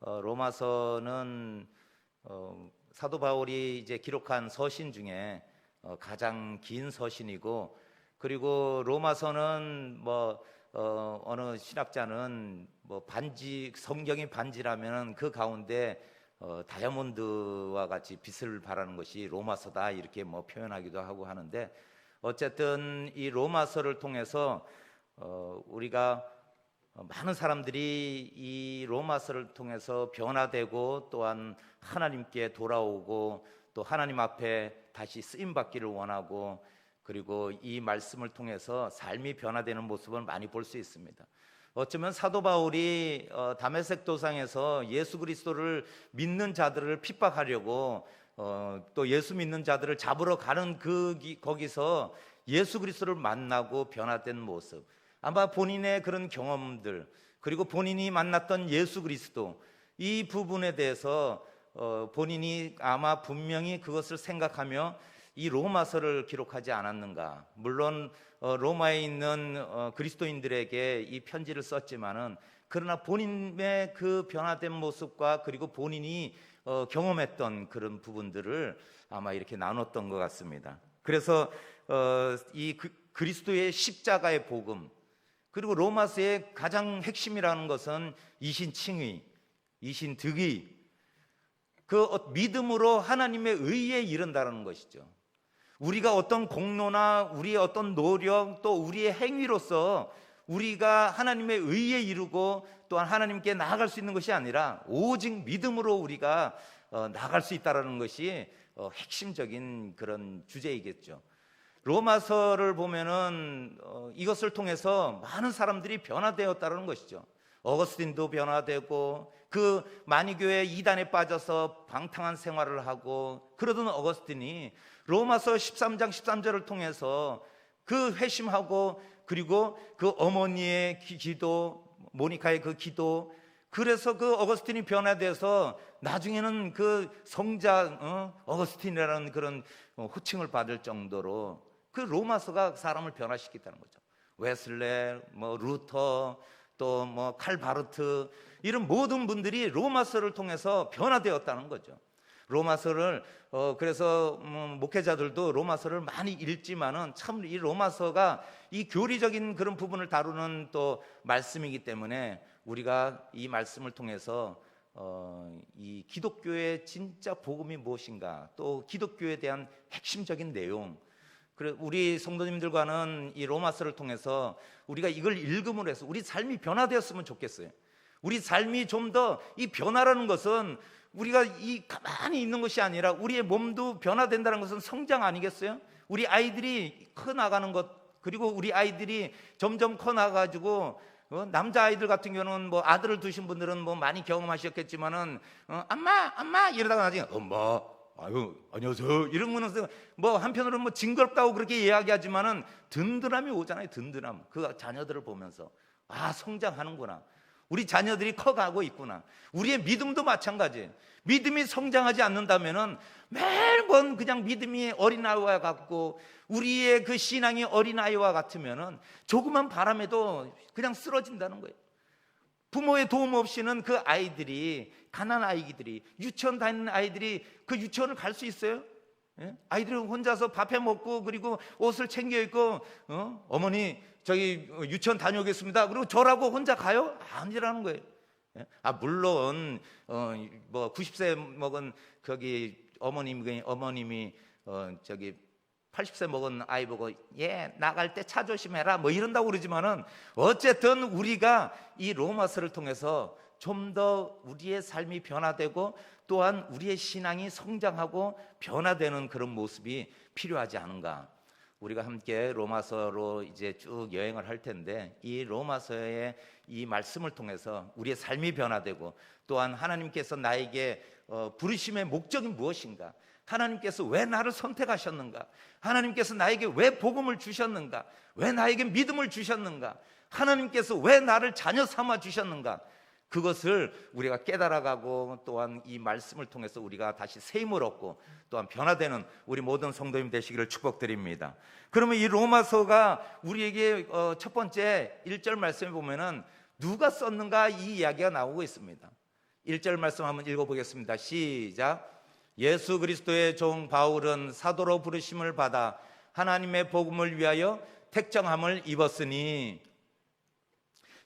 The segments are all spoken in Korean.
로마서는 사도 바울이 이제 기록한 서신 중에 가장 긴 서신이고, 그리고 로마서는 어느 신학자는 반지, 성경이 반지라면 그 가운데 다이아몬드와 같이 빛을 발하는 것이 로마서다, 이렇게 표현하기도 하고 하는데, 어쨌든 이 로마서를 통해서 우리가 많은 사람들이 이 로마서를 통해서 변화되고, 또한 하나님께 돌아오고, 또 하나님 앞에 다시 쓰임 받기를 원하고, 그리고 이 말씀을 통해서 삶이 변화되는 모습을 많이 볼 수 있습니다. 어쩌면 사도 바울이 다메섹 도상에서 예수 그리스도를 믿는 자들을 핍박하려고 또 예수 믿는 자들을 잡으러 가는 거기서 예수 그리스도를 만나고 변화된 모습, 아마 본인의 그런 경험들, 그리고 본인이 만났던 예수 그리스도, 이 부분에 대해서 본인이 아마 분명히 그것을 생각하며 이 로마서를 기록하지 않았는가. 물론 로마에 있는 그리스도인들에게 이 편지를 썼지만은, 그러나 본인의 그 변화된 모습과 그리고 본인이 경험했던 그런 부분들을 아마 이렇게 나눴던 것 같습니다. 그래서 이 그리스도의 십자가의 복음, 그리고 로마서의 가장 핵심이라는 것은 이신칭의, 이신득의, 그 믿음으로 하나님의 의에 이른다는 것이죠. 우리가 어떤 공로나 우리의 어떤 노력, 또 우리의 행위로서 우리가 하나님의 의에 이르고 또한 하나님께 나아갈 수 있는 것이 아니라 오직 믿음으로 우리가 나아갈 수 있다는 것이 핵심적인 그런 주제이겠죠. 로마서를 보면은 이것을 통해서 많은 사람들이 변화되었다는 것이죠. 어거스틴도 변화되고, 그 만이교회 이단에 빠져서 방탕한 생활을 하고 그러던 어거스틴이 로마서 13장 13절을 통해서 그 회심하고, 그리고 그 어머니의 기도, 모니카의 그 기도, 그래서 그 어거스틴이 변화돼서 나중에는 그 성자 어거스틴이라는 그런 호칭을 받을 정도로 그 로마서가 사람을 변화시켰다는 거죠. 웨슬레, 루터, 또 칼바르트, 이런 모든 분들이 로마서를 통해서 변화되었다는 거죠. 로마서를 그래서 목회자들도 로마서를 많이 읽지만은 참 이 로마서가 이 교리적인 그런 부분을 다루는 또 말씀이기 때문에 우리가 이 말씀을 통해서 이 기독교의 진짜 복음이 무엇인가, 또 기독교에 대한 핵심적인 내용, 그래 우리 성도님들과는 이 로마서를 통해서 우리가 이걸 읽음으로 해서 우리 삶이 변화되었으면 좋겠어요. 우리 삶이 좀 더, 이 변화라는 것은 우리가 이 가만히 있는 것이 아니라 우리의 몸도 변화된다는 것은 성장 아니겠어요? 우리 아이들이 커 나가는 것, 그리고 우리 아이들이 점점 커 나가지고 남자 아이들 같은 경우는 아들을 두신 분들은 많이 경험하셨겠지만은 엄마 이러다가 나중에 엄마, 아유 안녕하세요 이러면서 한편으로는 징그럽다고 그렇게 이야기하지만은 든든함이 오잖아요. 든든함. 그 자녀들을 보면서 성장하는구나, 우리 자녀들이 커가고 있구나. 우리의 믿음도 마찬가지. 믿음이 성장하지 않는다면은 매번 그냥 믿음이 어린아이와 같고, 우리의 그 신앙이 어린아이와 같으면은 조그만 바람에도 그냥 쓰러진다는 거예요. 부모의 도움 없이는 그 아이들이, 가난한 아이들이, 유치원 다니는 아이들이 그 유치원을 갈 수 있어요? 예? 아이들은 혼자서 밥해 먹고, 그리고 옷을 챙겨 입고 어머니 저기 유치원 다녀오겠습니다, 그리고 저라고 혼자 가요? 아니라는 거예요. 예? 물론 90세 먹은 저기 어머님이 저기 80세 먹은 아이 보고 나갈 때 차 조심해라 이런다고 그러지만은, 어쨌든 우리가 이 로마서를 통해서 좀 더 우리의 삶이 변화되고, 또한 우리의 신앙이 성장하고 변화되는 그런 모습이 필요하지 않은가. 우리가 함께 로마서로 이제 쭉 여행을 할 텐데, 이 로마서의 이 말씀을 통해서 우리의 삶이 변화되고, 또한 하나님께서 나에게 부르심의 목적이 무엇인가, 하나님께서 왜 나를 선택하셨는가, 하나님께서 나에게 왜 복음을 주셨는가, 왜 나에게 믿음을 주셨는가, 하나님께서 왜 나를 자녀 삼아 주셨는가, 그것을 우리가 깨달아가고, 또한 이 말씀을 통해서 우리가 다시 새 힘을 얻고 또한 변화되는 우리 모든 성도님 되시기를 축복드립니다. 그러면 이 로마서가 우리에게 첫 번째 1절 말씀에 보면은 누가 썼는가 이 이야기가 나오고 있습니다. 1절 말씀 한번 읽어보겠습니다. 시작. 예수 그리스도의 종 바울은 사도로 부르심을 받아 하나님의 복음을 위하여 택정함을 입었으니,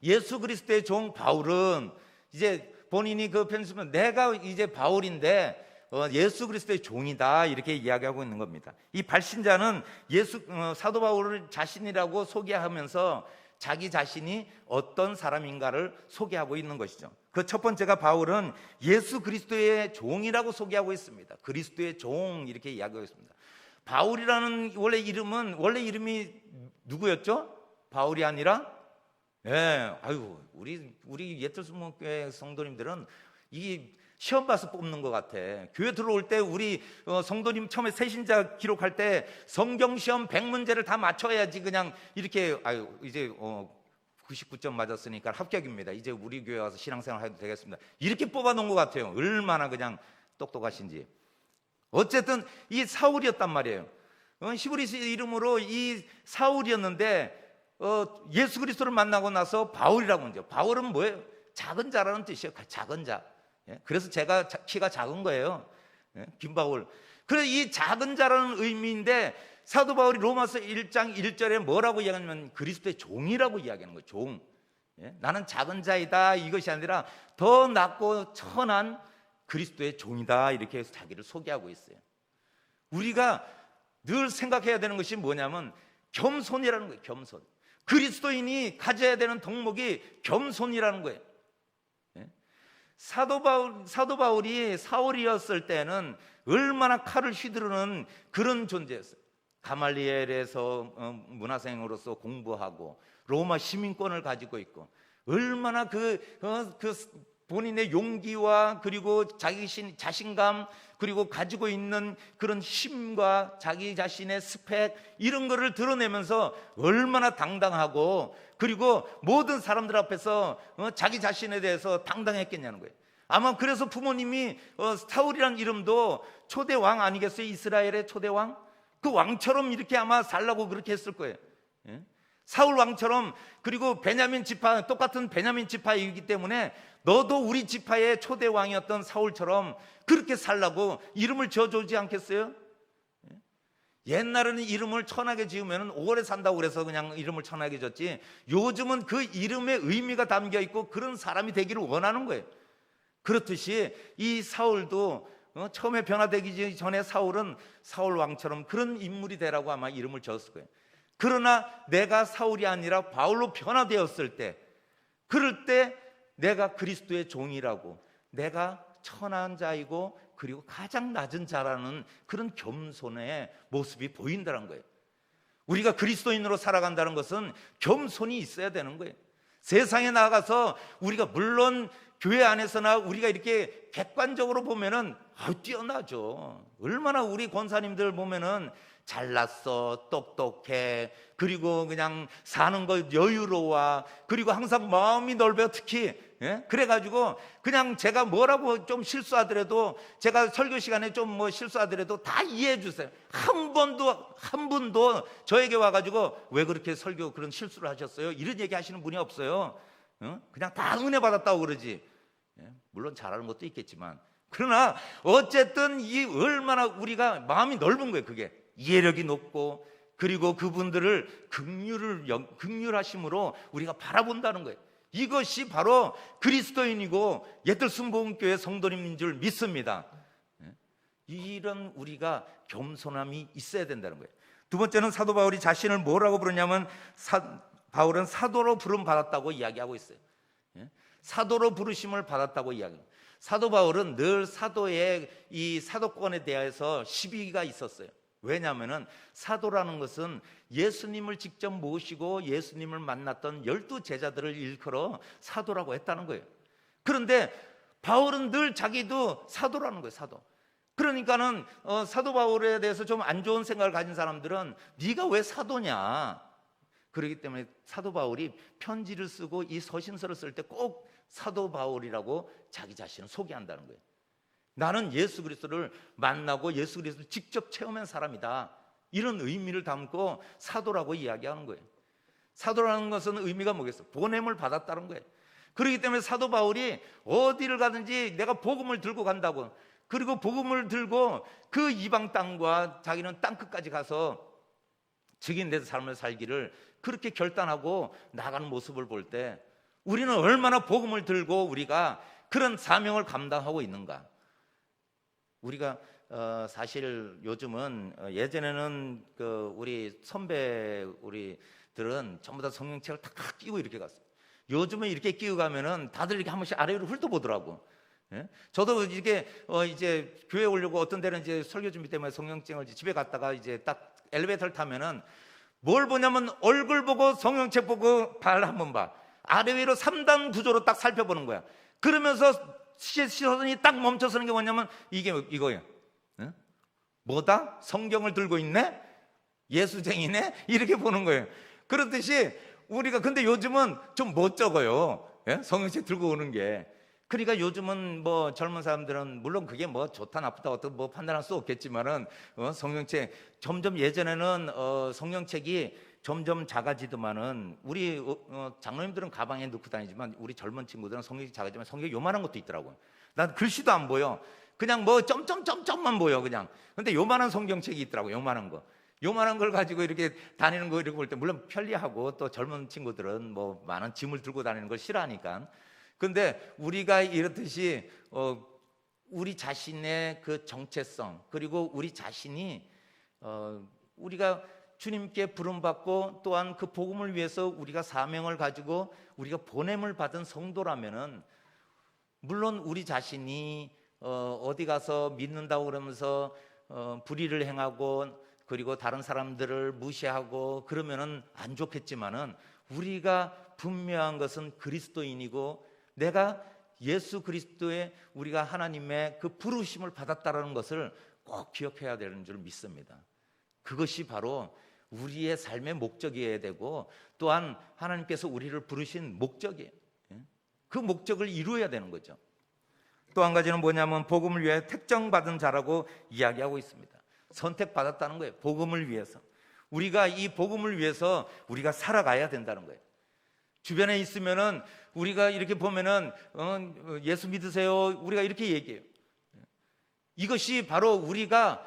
예수 그리스도의 종 바울은 이제 본인이 그 편지면 내가 이제 바울인데 예수 그리스도의 종이다 이렇게 이야기하고 있는 겁니다. 이 발신자는 사도 바울을 자신이라고 소개하면서 자기 자신이 어떤 사람인가를 소개하고 있는 것이죠. 그 첫 번째가 바울은 예수 그리스도의 종이라고 소개하고 있습니다. 그리스도의 종 이렇게 이야기하고 있습니다. 바울이라는 원래 이름이 누구였죠? 바울이 아니라 우리 예틀스몬교회 성도님들은 이 시험 봐서 뽑는 것 같아. 교회 들어올 때 우리 성도님 처음에 새신자 기록할 때 성경 시험 100문제를 다 맞춰야지 그냥 이렇게 이제 99점 맞았으니까 합격입니다. 이제 우리 교회 와서 신앙생활 해도 되겠습니다. 이렇게 뽑아놓은 것 같아요. 얼마나 그냥 똑똑하신지. 어쨌든 이 사울이었단 말이에요. 히브리서 이름으로 이 사울이었는데 예수 그리스도를 만나고 나서 바울이라고 하죠. 바울은 뭐예요? 작은 자라는 뜻이에요. 작은 자. 그래서 제가 키가 작은 거예요. 김바울. 그래서 이 작은 자라는 의미인데 사도 바울이 로마서 1장 1절에 뭐라고 이야기하냐면 그리스도의 종이라고 이야기하는 거예요. 종. 나는 작은 자이다 이것이 아니라 더 낮고 천한 그리스도의 종이다 이렇게 해서 자기를 소개하고 있어요. 우리가 늘 생각해야 되는 것이 뭐냐면 겸손이라는 거예요. 겸손. 그리스도인이 가져야 되는 덕목이 겸손이라는 거예요. 사도 바울이 사울이었을 때는 얼마나 칼을 휘두르는 그런 존재였어요. 가말리엘에서 문화생으로서 공부하고 로마 시민권을 가지고 있고 얼마나 그 본인의 용기와 그리고 자신감 그리고 가지고 있는 그런 힘과 자기 자신의 스펙 이런 거를 드러내면서 얼마나 당당하고 그리고 모든 사람들 앞에서 자기 자신에 대해서 당당했겠냐는 거예요. 아마 그래서 부모님이 사울이라는 이름도 초대 왕 아니겠어요? 이스라엘의 초대 왕? 그 왕처럼 이렇게 아마 살라고 그렇게 했을 거예요. 사울 왕처럼. 그리고 베냐민 지파, 똑같은 베냐민 지파이기 때문에 너도 우리 지파의 초대 왕이었던 사울처럼 그렇게 살라고 이름을 지어주지 않겠어요? 옛날에는 이름을 천하게 지으면 오래 산다고 그래서 그냥 이름을 천하게 졌지, 요즘은 그 이름에 의미가 담겨 있고 그런 사람이 되기를 원하는 거예요. 그렇듯이 이 사울도 처음에 변화되기 전에 사울은 사울 왕처럼 그런 인물이 되라고 아마 이름을 지었을 거예요. 그러나 내가 사울이 아니라 바울로 변화되었을 때, 그럴 때 내가 그리스도의 종이라고, 내가 천한 자이고 그리고 가장 낮은 자라는 그런 겸손의 모습이 보인다는 거예요. 우리가 그리스도인으로 살아간다는 것은 겸손이 있어야 되는 거예요. 세상에 나가서 우리가 물론 교회 안에서나 우리가 이렇게 객관적으로 보면은 뛰어나죠. 얼마나 우리 권사님들 보면은 잘났어, 똑똑해, 그리고 그냥 사는 거 여유로워, 그리고 항상 마음이 넓어요. 특히 그래가지고 그냥 제가 뭐라고 좀 실수하더라도, 제가 설교 시간에 좀 뭐 실수하더라도 다 이해해 주세요. 한 분도 저에게 와가지고 왜 그렇게 설교 그런 실수를 하셨어요? 이런 얘기 하시는 분이 없어요. 그냥 다 은혜 받았다고 그러지. 물론 잘하는 것도 있겠지만, 그러나 어쨌든 이 얼마나 우리가 마음이 넓은 거예요. 그게 이해력이 높고 그리고 그분들을 긍휼하심으로 우리가 바라본다는 거예요. 이것이 바로 그리스도인이고 예들순복음교회 성도님인 줄 믿습니다. 이런 우리가 겸손함이 있어야 된다는 거예요. 두 번째는 사도 바울이 자신을 뭐라고 부르냐면 바울은 사도로 부름 받았다고 이야기하고 있어요. 사도로 부르심을 받았다고 이야기합니다. 사도 바울은 늘 사도의 이 사도권에 대해서 시비가 있었어요. 왜냐하면 사도라는 것은 예수님을 직접 모시고 예수님을 만났던 12 제자들을 일컬어 사도라고 했다는 거예요. 그런데 바울은 늘 자기도 사도라는 거예요. 사도. 그러니까는 사도 바울에 대해서 좀 안 좋은 생각을 가진 사람들은 네가 왜 사도냐, 그렇기 때문에 사도 바울이 편지를 쓰고 이 서신서를 쓸 때 꼭 사도 바울이라고 자기 자신을 소개한다는 거예요. 나는 예수 그리스도를 만나고 예수 그리스도를 직접 체험한 사람이다, 이런 의미를 담고 사도라고 이야기하는 거예요. 사도라는 것은 의미가 뭐겠어요? 보냄을 받았다는 거예요. 그렇기 때문에 사도 바울이 어디를 가든지 내가 복음을 들고 간다고, 그리고 복음을 들고 그 이방 땅과 자기는 땅끝까지 가서 증인된 삶을 살기를 그렇게 결단하고 나가는 모습을 볼 때 우리는 얼마나 복음을 들고 우리가 그런 사명을 감당하고 있는가. 우리가 사실 요즘은 예전에는 우리 선배 우리들은 전부 다 성경책을 다 끼고 이렇게 갔어요. 요즘은 이렇게 끼고 가면은 다들 이렇게 한 번씩 아래로 훑어보더라고. 예? 저도 이렇게 이제 교회 오려고 어떤 데는 이제 설교 준비 때문에 성경책을 집에 갔다가 이제 딱 엘리베이터를 타면은 뭘 보냐면 얼굴 보고 성경책 보고 발 한번 봐. 아래 위로 3단 구조로 딱 살펴보는 거야. 그러면서 시선이 딱 멈춰서는 게 뭐냐면 이게 이거예요. 예? 뭐다? 성경을 들고 있네? 예수쟁이네? 이렇게 보는 거예요. 그렇듯이 우리가 근데 요즘은 좀 못 적어요. 예? 성경책 들고 오는 게. 그러니까 요즘은 뭐 젊은 사람들은 물론 그게 뭐 좋다 나쁘다 어떤 뭐 판단할 수 없겠지만은 성경책 점점 예전에는 성경책이 점점 작아지더만은 우리 장로님들은 가방에 넣고 다니지만 우리 젊은 친구들은 성경이 작아지만 성경이 요만한 것도 있더라고요. 난 글씨도 안 보여. 그냥 뭐 점점점점만 보여 그냥. 근데 요만한 성경책이 있더라고요. 요만한 거. 요만한 걸 가지고 이렇게 다니는 거 이렇게 볼 때 물론 편리하고 또 젊은 친구들은 뭐 많은 짐을 들고 다니는 걸 싫어하니까. 근데 우리가 이렇듯이 우리 자신의 그 정체성 그리고 우리 자신이 우리가 주님께 부름받고 또한 그 복음을 위해서 우리가 사명을 가지고 우리가 보냄을 받은 성도라면은 물론 우리 자신이 어디 가서 믿는다고 그러면서 불의를 행하고 그리고 다른 사람들을 무시하고 그러면은 안 좋겠지만은 우리가 분명한 것은 그리스도인이고 내가 예수 그리스도의 우리가 하나님의 그 부르심을 받았다라는 것을 꼭 기억해야 되는 줄 믿습니다. 그것이 바로 우리의 삶의 목적이어야 되고 또한 하나님께서 우리를 부르신 목적이에요. 그 목적을 이루어야 되는 거죠. 또 한 가지는 뭐냐면 복음을 위해 택정받은 자라고 이야기하고 있습니다. 선택받았다는 거예요. 복음을 위해서. 우리가 이 복음을 위해서 우리가 살아가야 된다는 거예요. 주변에 있으면은 우리가 이렇게 보면은 예수 믿으세요. 우리가 이렇게 얘기해요. 이것이 바로 우리가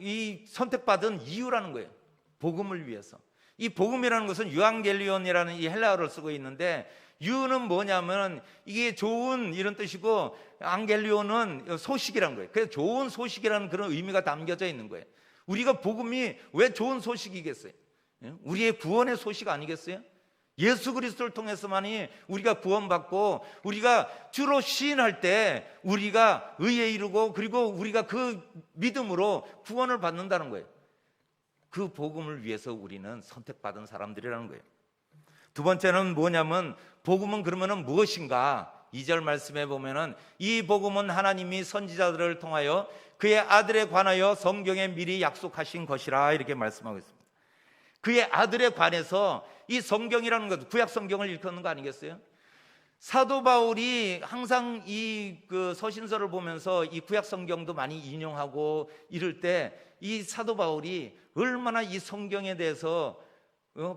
이 선택받은 이유라는 거예요. 복음을 위해서. 이 복음이라는 것은 유앙겔리온이라는 이 헬라어를 쓰고 있는데 유는 뭐냐면 이게 좋은 이런 뜻이고 앙겔리온은 소식이라는 거예요. 그래서 좋은 소식이라는 그런 의미가 담겨져 있는 거예요. 우리가 복음이 왜 좋은 소식이겠어요? 우리의 구원의 소식 아니겠어요? 예수 그리스도를 통해서만이 우리가 구원받고 우리가 주로 시인할 때 우리가 의에 이르고 그리고 우리가 그 믿음으로 구원을 받는다는 거예요. 그 복음을 위해서 우리는 선택받은 사람들이라는 거예요. 두 번째는 뭐냐면 복음은 그러면은 무엇인가? 2절 말씀에 보면은 이 복음은 하나님이 선지자들을 통하여 그의 아들에 관하여 성경에 미리 약속하신 것이라 이렇게 말씀하고 있습니다. 그의 아들에 관해서 이 성경이라는 것, 구약 성경을 일컫는 거 아니겠어요? 사도 바울이 항상 이 그 서신서를 보면서 이 구약 성경도 많이 인용하고 이럴 때 이 사도 바울이 얼마나 이 성경에 대해서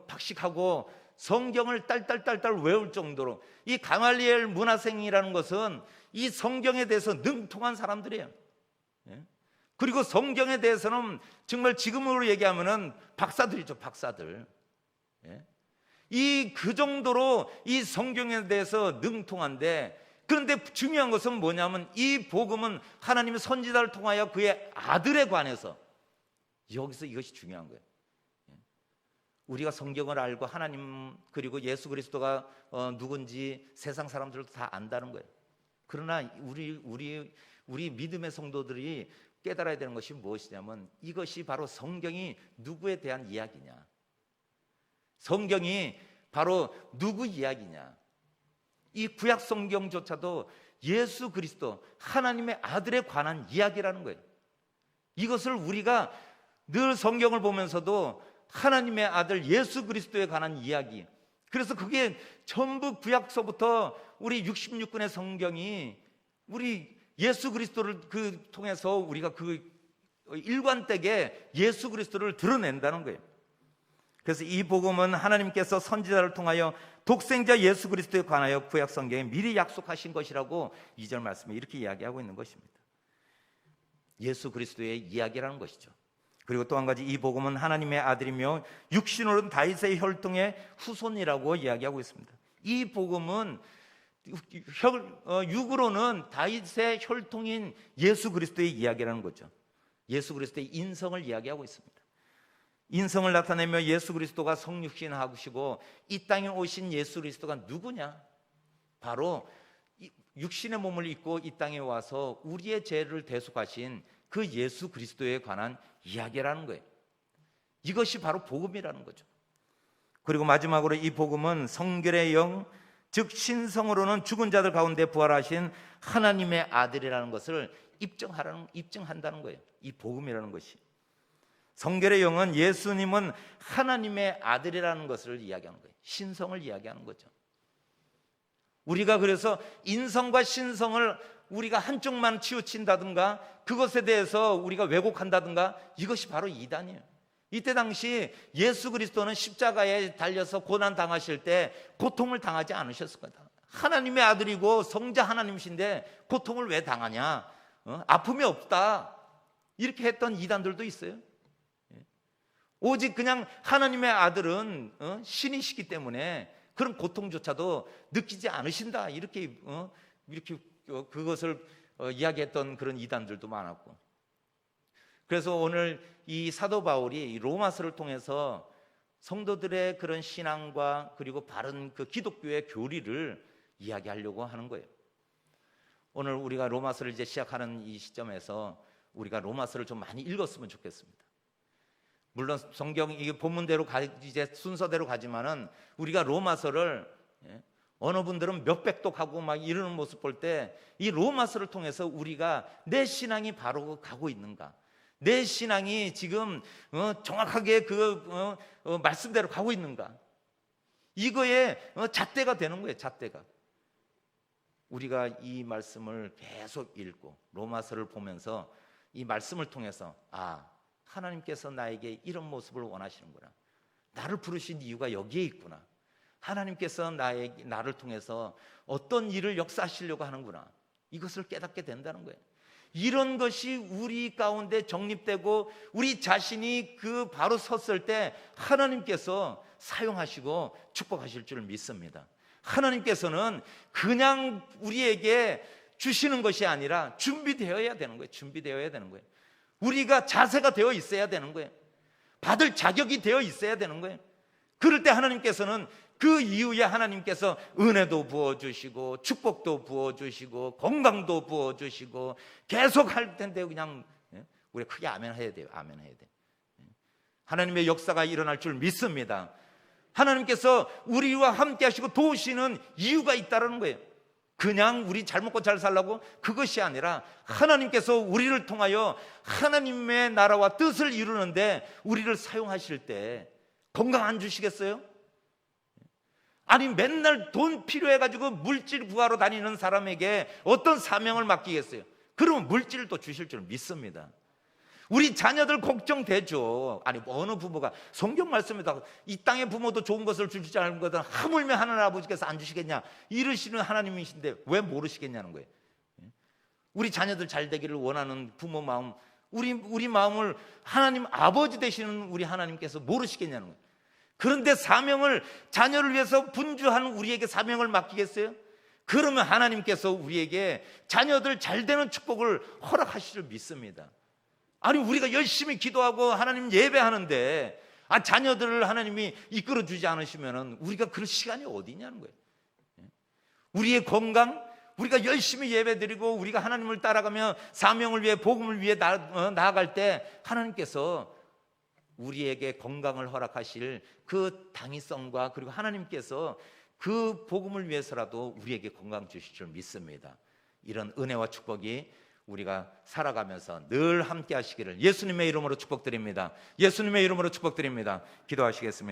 박식하고 성경을 딸딸딸딸 외울 정도로 이 가말리엘 문하생이라는 것은 이 성경에 대해서 능통한 사람들이에요. 그리고 성경에 대해서는 정말 지금으로 얘기하면은 박사들이죠, 박사들. 그 정도로 이 성경에 대해서 능통한데 그런데 중요한 것은 뭐냐면 이 복음은 하나님의 선지자를 통하여 그의 아들에 관해서 여기서 이것이 중요한 거예요. 우리가 성경을 알고 하나님 그리고 예수 그리스도가 누군지 세상 사람들도 다 안다는 거예요. 그러나 우리 믿음의 성도들이 깨달아야 되는 것이 무엇이냐면 이것이 바로 성경이 누구에 대한 이야기냐, 성경이 바로 누구 이야기냐. 이 구약 성경조차도 예수 그리스도 하나님의 아들에 관한 이야기라는 거예요. 이것을 우리가 늘 성경을 보면서도 하나님의 아들 예수 그리스도에 관한 이야기, 그래서 그게 전부 구약서부터 우리 66권의 성경이 우리 예수 그리스도를 통해서 우리가 그 일관되게 예수 그리스도를 드러낸다는 거예요. 그래서 이 복음은 하나님께서 선지자를 통하여 독생자 예수 그리스도에 관하여 구약 성경에 미리 약속하신 것이라고 2절 말씀에 이렇게 이야기하고 있는 것입니다. 예수 그리스도의 이야기라는 것이죠. 그리고 또 한 가지, 이 복음은 하나님의 아들이며 육신으로는 다윗의 혈통의 후손이라고 이야기하고 있습니다. 이 복음은 육으로는 다윗의 혈통인 예수 그리스도의 이야기라는 거죠. 예수 그리스도의 인성을 이야기하고 있습니다. 인성을 나타내며 예수 그리스도가 성육신하시고 이 땅에 오신 예수 그리스도가 누구냐? 바로 육신의 몸을 입고 이 땅에 와서 우리의 죄를 대속하신 그 예수 그리스도에 관한 이야기라는 거예요. 이것이 바로 복음이라는 거죠. 그리고 마지막으로 이 복음은 성결의 영, 즉 신성으로는 죽은 자들 가운데 부활하신 하나님의 아들이라는 것을 입증한다는 거예요. 이 복음이라는 것이. 성결의 영은 예수님은 하나님의 아들이라는 것을 이야기하는 거예요. 신성을 이야기하는 거죠. 우리가 그래서 인성과 신성을 우리가 한쪽만 치우친다든가 그것에 대해서 우리가 왜곡한다든가 이것이 바로 이단이에요. 이때 당시 예수 그리스도는 십자가에 달려서 고난 당하실 때 고통을 당하지 않으셨을 거다. 하나님의 아들이고 성자 하나님이신데 고통을 왜 당하냐? 아픔이 없다. 이렇게 했던 이단들도 있어요. 오직 그냥 하나님의 아들은 신이시기 때문에 그런 고통조차도 느끼지 않으신다. 이렇게 그것을 이야기했던 그런 이단들도 많았고. 그래서 오늘 이 사도 바울이 로마서를 통해서 성도들의 그런 신앙과 그리고 바른 그 기독교의 교리를 이야기하려고 하는 거예요. 오늘 우리가 로마서를 이제 시작하는 이 시점에서 우리가 로마서를 좀 많이 읽었으면 좋겠습니다. 물론 성경 이게 본문대로 이제 순서대로 가지만은 우리가 로마서를 어느 분들은 몇백 독하고 막 이러는 모습 볼 때 이 로마서를 통해서 우리가 내 신앙이 바로 가고 있는가, 내 신앙이 지금 정확하게 그 말씀대로 가고 있는가, 이거에 잣대가 되는 거예요. 잣대가. 우리가 이 말씀을 계속 읽고 로마서를 보면서 이 말씀을 통해서 하나님께서 나에게 이런 모습을 원하시는구나, 나를 부르신 이유가 여기에 있구나, 하나님께서 나를 통해서 어떤 일을 역사하시려고 하는구나, 이것을 깨닫게 된다는 거예요. 이런 것이 우리 가운데 정립되고 우리 자신이 그 바로 섰을 때 하나님께서 사용하시고 축복하실 줄 믿습니다. 하나님께서는 그냥 우리에게 주시는 것이 아니라 준비되어야 되는 거예요. 준비되어야 되는 거예요. 우리가 자세가 되어 있어야 되는 거예요. 받을 자격이 되어 있어야 되는 거예요. 그럴 때 하나님께서는 그 이후에 하나님께서 은혜도 부어주시고 축복도 부어주시고 건강도 부어주시고 계속 할 텐데 그냥 우리 크게 아멘 해야 돼요. 아멘 해야 돼요. 하나님의 역사가 일어날 줄 믿습니다. 하나님께서 우리와 함께 하시고 도우시는 이유가 있다는 거예요. 그냥 우리 잘 먹고 잘 살라고 그것이 아니라 하나님께서 우리를 통하여 하나님의 나라와 뜻을 이루는데 우리를 사용하실 때 건강 안 주시겠어요? 아니 맨날 돈 필요해가지고 물질 구하러 다니는 사람에게 어떤 사명을 맡기겠어요? 그러면 물질을 또 주실 줄 믿습니다. 우리 자녀들 걱정되죠. 아니 어느 부모가 성경 말씀에다가 이 땅의 부모도 좋은 것을 주지 않은 것은 하물며 하나님 아버지께서 안 주시겠냐 이러시는 하나님이신데 왜 모르시겠냐는 거예요. 우리 자녀들 잘 되기를 원하는 부모 마음, 우리 마음을 하나님 아버지 되시는 우리 하나님께서 모르시겠냐는 거예요. 그런데 사명을 자녀를 위해서 분주하는 우리에게 사명을 맡기겠어요? 그러면 하나님께서 우리에게 자녀들 잘 되는 축복을 허락하실 줄 믿습니다. 아니 우리가 열심히 기도하고 하나님 예배하는데 자녀들을 하나님이 이끌어 주지 않으시면 우리가 그럴 시간이 어디 있냐는 거예요. 우리의 건강, 우리가 열심히 예배드리고 우리가 하나님을 따라가며 사명을 위해 복음을 위해 나아갈 때 하나님께서 우리에게 건강을 허락하실 그 당위성과 그리고 하나님께서 그 복음을 위해서라도 우리에게 건강 주실 줄 믿습니다. 이런 은혜와 축복이 우리가 살아가면서 늘 함께 하시기를 예수님의 이름으로 축복드립니다. 예수님의 이름으로 축복드립니다. 기도하시겠습니다.